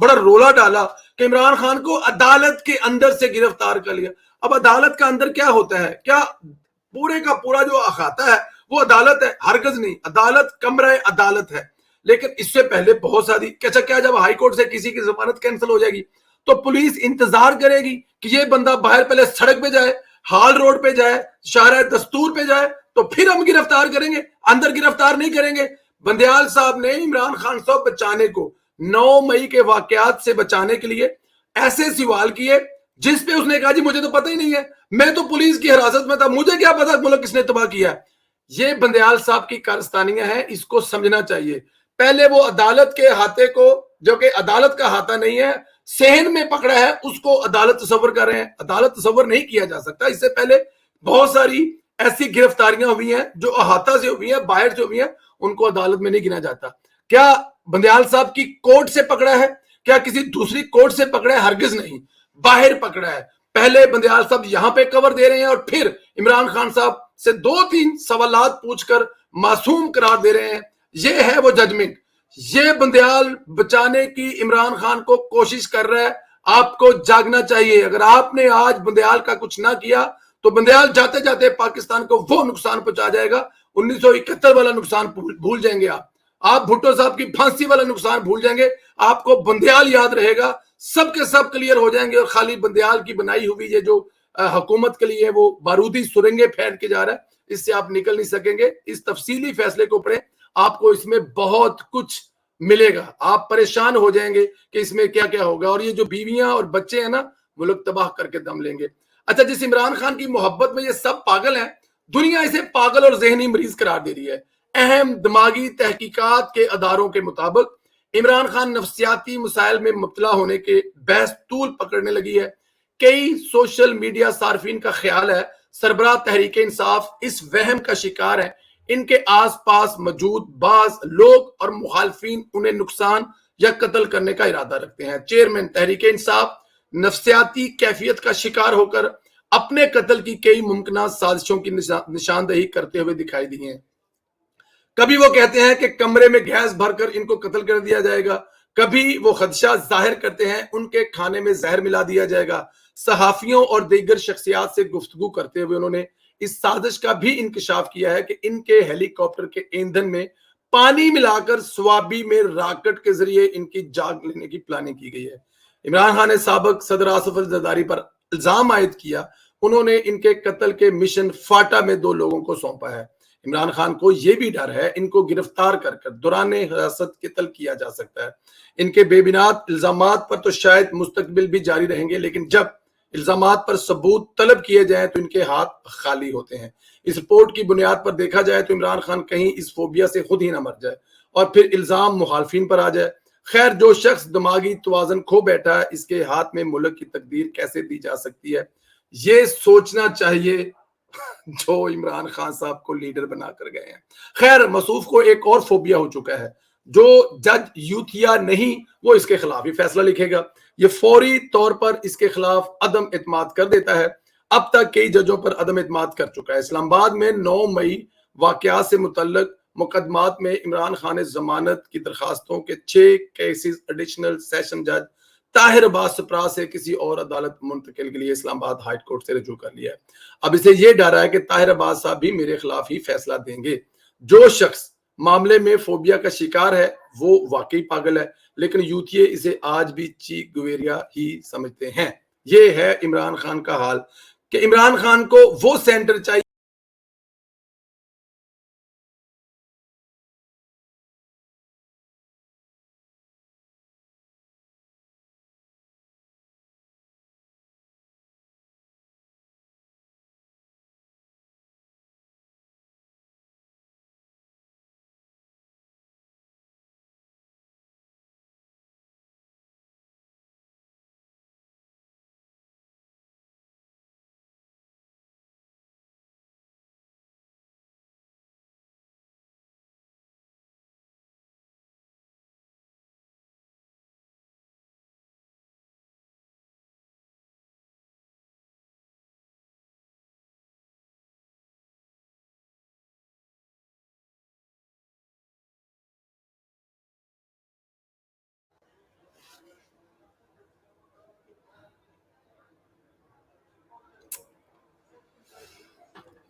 بڑا رولا ڈالا کہ عمران خان کو عدالت کے اندر سے گرفتار کر لیا. اب عدالت کا اندر کیا ہوتا ہے؟ کیا پورے کا پورا جو احاطہ ہے وہ عدالت ہے؟ ہرگز نہیں. عدالت کمرہ عدالت ہے. لیکن اس سے پہلے بہت ساری کیا جب ہائی کورٹ سے کسی کی ضمانت کینسل ہو جائے گی تو پولیس انتظار کرے گی کہ یہ بندہ باہر پہلے سڑک پہ جائے, ہال روڈ پہ جائے, شارع دستور پہ جائے, تو پھر ہم گرفتار کریں گے, اندر گرفتار نہیں کریں گے. بندیال صاحب نے عمران خان صاحب بچانے کو 9 مئی کے واقعات سے بچانے کے لیے ایسے سوال کیے جس پہ اس نے کہا جی مجھے تو پتہ ہی نہیں ہے, میں تو پولیس کی حراست میں تھا, مجھے کیا پتا ملک کس نے تباہ کیا. یہ بندیال صاحب کی کارستانیاں ہیں, اس کو سمجھنا چاہیے. پہلے وہ عدالت کے احاطے کو, جو کہ عدالت کا احاطہ نہیں ہے, صحن میں پکڑا ہے, اس کو عدالت تصور کر رہے ہیں. عدالت تصور نہیں کیا جا سکتا. اس سے پہلے بہت ساری ایسی گرفتاریاں ہوئی ہیں جو احاطہ سے ہوئی ہیں, باہر سے ہوئی ہیں, ان کو عدالت میں نہیں گنا جاتا. کیا بندیال صاحب کی کورٹ سے پکڑا ہے؟ کیا کسی دوسری کورٹ سے پکڑا ہے؟ ہرگز نہیں, باہر پکڑا ہے. پہلے بندیال صاحب یہاں پہ کور دے رہے ہیں اور پھر عمران خان صاحب سے 2-3 سوالات پوچھ کر معصوم قرار دے رہے ہیں. یہ ہے وہ ججمنٹ. یہ بندیال بچانے کی عمران خان کو کوشش کر رہا ہے. آپ کو جاگنا چاہیے. اگر آپ نے آج بندیال کا کچھ نہ کیا تو بندیال جاتے جاتے پاکستان کو وہ نقصان پہنچا جائے گا. 1971 والا نقصان بھول جائیں گے آپ بھٹو صاحب کی پھانسی والا نقصان بھول جائیں گے. آپ کو بندیال یاد رہے گا. سب کے سب کلیئر ہو جائیں گے, اور خالی بندیال کی بنائی ہوئی یہ جو حکومت کے لیے وہ بارودی سرنگیں پھینک کے جا رہا ہے, اس سے آپ نکل نہیں سکیں گے. اس تفصیلی فیصلے کو پڑھیں, آپ کو اس میں بہت کچھ ملے گا. آپ پریشان ہو جائیں گے کہ اس میں کیا کیا ہوگا. اور یہ جو بیویاں اور بچے ہیں نا, ملک تباہ کر کے دم لیں گے. اچھا, جس عمران خان کی محبت میں یہ سب پاگل ہیں, دنیا اسے پاگل اور ذہنی مریض قرار دے رہی ہے. اہم دماغی تحقیقات کے اداروں کے مطابق عمران خان نفسیاتی مسائل میں مبتلا ہونے کے بحث طول پکڑنے لگی ہے. کئی سوشل میڈیا صارفین کا خیال ہے سربراہ تحریک انصاف اس وہم کا شکار ہے ان کے آس پاس موجود بعض لوگ اور مخالفین انہیں نقصان یا قتل کرنے کا ارادہ رکھتے ہیں. چیئرمین تحریک انصاف نفسیاتی کیفیت کا شکار ہو کر اپنے قتل کی کئی ممکنہ سازشوں کی نشاندہی کرتے ہوئے دکھائی دی ہیں. کبھی وہ کہتے ہیں کہ کمرے میں گیس بھر کر ان کو قتل کر دیا جائے گا, کبھی وہ خدشہ ظاہر کرتے ہیں ان کے کھانے میں زہر ملا دیا جائے گا. صحافیوں اور دیگر شخصیات سے گفتگو کرتے ہوئے انہوں نے اس سازش کا بھی انکشاف کیا ہے کہ ان کے ہیلی کاپٹر کے ایندھن میں پانی ملا کر سوابی میں راکٹ کے ذریعے ان کی جاگ لینے کی پلاننگ کی گئی ہے. عمران خان نے سابق صدر آصف الزرداری پر الزام عائد کیا. انہوں نے ان کے قتل کے مشن فاٹا میں 2 لوگوں کو سونپا ہے. عمران خان کو یہ بھی ڈر ہے ان کو گرفتار کر کر دوران حراست قتل کیا جا سکتا ہے. ان کے بے بنیاد الزامات پر تو شاید مستقبل بھی جاری رہیں گے, لیکن جب الزامات پر ثبوت طلب کیے جائیں تو ان کے ہاتھ خالی ہوتے ہیں. اس رپورٹ کی بنیاد پر دیکھا جائے تو عمران خان کہیں اس فوبیا سے خود ہی نہ مر جائے اور پھر الزام مخالفین پر آ جائے. خیر, جو شخص دماغی توازن کھو بیٹھا ہے, اس کے ہاتھ میں ملک کی تقدیر کیسے دی جا سکتی ہے, یہ سوچنا چاہیے جو عمران خان صاحب کو لیڈر بنا کر گئے ہیں. خیر, مسعوف کو ایک اور فوبیا ہو چکا ہے. جو جج یوتھیا نہیں وہ اس کے خلاف ہی فیصلہ لکھے گا. یہ فوری طور پر اس کے خلاف عدم اعتماد کر دیتا ہے. اب تک کئی ججوں پر عدم اعتماد کر چکا ہے. اسلام آباد میں 9 مئی واقعات سے متعلق مقدمات میں عمران خان ضمانت کی درخواستوں کے 6 کیسز ایڈیشنل سیشن جج طاہر عباس سپرا سے کسی اور عدالت منتقل کے لیے اسلام آباد ہائی کورٹ سے رجوع کر لیا ہے. اب اسے یہ ڈر ہے کہ طاہر عباس صاحب بھی میرے خلاف ہی فیصلہ دیں گے. جو شخص معاملے میں فوبیا کا شکار ہے وہ واقعی پاگل ہے, لیکن یوتھیے اسے آج بھی چیک گویریا ہی سمجھتے ہیں. یہ ہے عمران خان کا حال کہ عمران خان کو وہ سینٹر چاہیے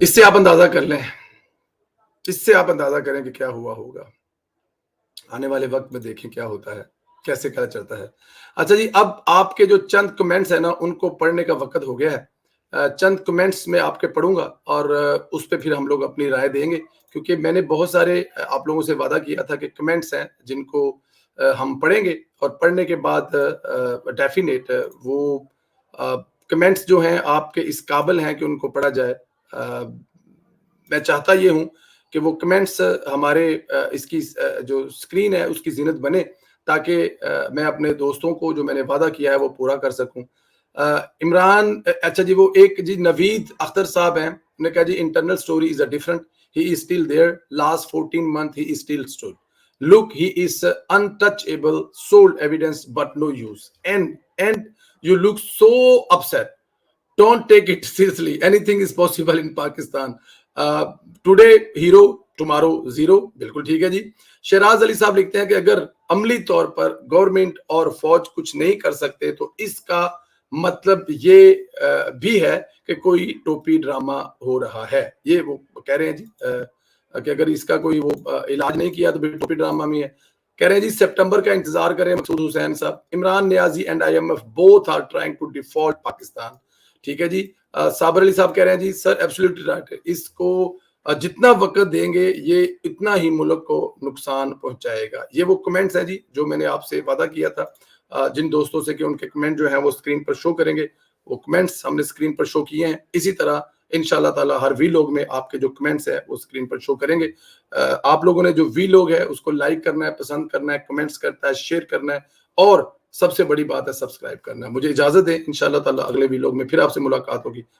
اس سے آپ اندازہ کر لیں، اس سے آپ اندازہ کریں کہ کیا ہوا ہوگا، آنے والے وقت میں دیکھیں کیا ہوتا ہے، کیسے کیا چلتا ہے۔ اچھا جی، اب آپ کے جو چند کمنٹس ہیں نا ان کو پڑھنے کا وقت ہو گیا ہے۔ چند کمنٹس میں آپ کے پڑھوں گا اور اس پہ پھر ہم لوگ اپنی رائے دیں گے، کیونکہ میں نے بہت سارے آپ لوگوں سے وعدہ کیا تھا کہ کمنٹس ہیں جن کو ہم پڑھیں گے، اور پڑھنے کے بعد ڈیفینیٹ وہ کمنٹس جو ہیں آپ کے اس قابل ہیں کہ ان کو پڑھا جائے۔ میں چاہتا یہ ہوں کہ وہ کمنٹس ہمارے اس کی جو سکرین ہے اس کی زینت بنے، تاکہ میں اپنے دوستوں کو جو میں نے وعدہ کیا ہے وہ پورا کر سکوں۔ عمران، اچھا جی، وہ ایک جی نوید اختر صاحب ہیں، انہوں نے کہا جی internal story is a different, he is still there, last 14 month he is still stood. Look, he is untouchable, sole evidence but no use. And you look so upset. Don't take it seriously. Anything is possible in Pakistan. Today hero, tomorrow zero. بالکل ٹھیک ہے جی۔ شہراز علی صاحب لکھتے ہیں کہ اگر عملی طور پر گورنمنٹ اور فوج کچھ نہیں کر سکتے تو اس کا مطلب یہ بھی ہے کہ کوئی ٹوپی ڈرامہ ہو رہا ہے۔ یہ وہ کہہ رہے ہیں جی کہ اگر اس کا کوئی وہ علاج نہیں کیا تو ٹوپی ڈرامہ میں ہے۔ کہہ رہے ہیں جی سپٹمبر کا انتظار کریں مقصود حسین صاحب۔ Imran Niazi and IMF both are trying to default Pakistan. ٹھیک ہے جی۔ صابر علی صاحب کہہ رہے ہیں جی سر ایبسلیوٹلی رائٹ، اس کو جتنا وقت دیں گے یہ اتنا ہی ملک کو نقصان پہنچائے گا۔ یہ وہ کمنٹس ہیں جی جو میں نے آپ سے وعدہ کیا تھا جن دوستوں سے کہ ان کے کمنٹ جو ہیں وہ اسکرین پر شو کریں گے، وہ کمنٹس ہم نے اسکرین پر شو کیے ہیں۔ اسی طرح انشاءاللہ تعالی ہر وی لوگ میں آپ کے جو کمنٹس ہیں وہ اسکرین پر شو کریں گے۔ آپ لوگوں نے جو وی لوگ ہے اس کو لائک کرنا ہے، پسند کرنا ہے، کمنٹس کرتا ہے، شیئر کرنا ہے، اور سب سے بڑی بات ہے سبسکرائب کرنا ہے۔ مجھے اجازت دیں، انشاءاللہ تعالی اگلے وی لوگ میں پھر آپ سے ملاقات ہوگی۔